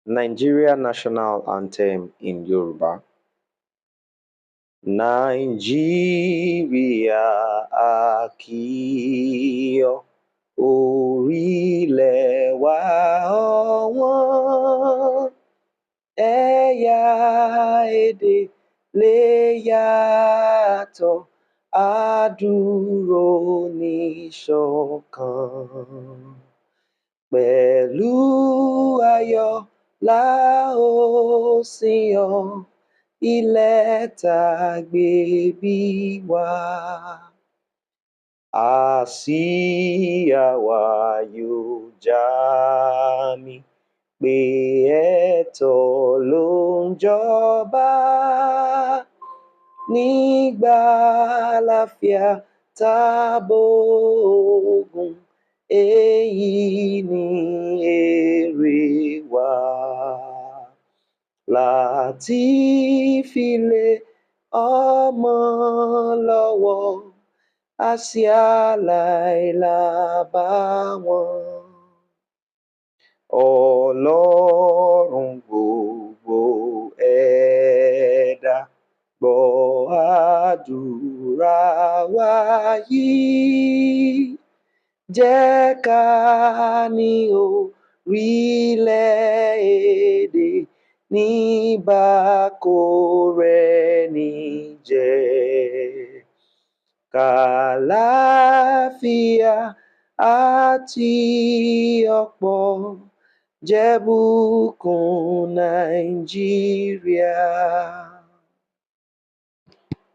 Nigeria national anthem in Yoruba. Nàìjíríà a kí ọ, orílẹ̀ wa ọ̀wọ́n, ẹ̀yà èdè lè yàtọ̀, a dúró níṣọ̀kan. Pẹ̀lú ayọ̀ la ó sìn ọ́, ilẹ̀ tá gbé bí wa. Àsíá wa yóò já mi pé ẹ̀tọ́ ló ń jọba. Nígbà àlàáfíà tàbí ogun, èyí ni èrè wa. Láti fi lé ọmọ lọ́wọ́, àsíá láìlábàwọ́n. Ọlọ́run gbogbo ẹ̀dá, gbọ́ àdúrà wa yìí. Jẹ́ ká ní orílẹ̀-èdè nígbàkóredníjẹ. Kàlàáfíà àti ọ̀pọ̀ jẹ́ bùkún Nàìjíríà.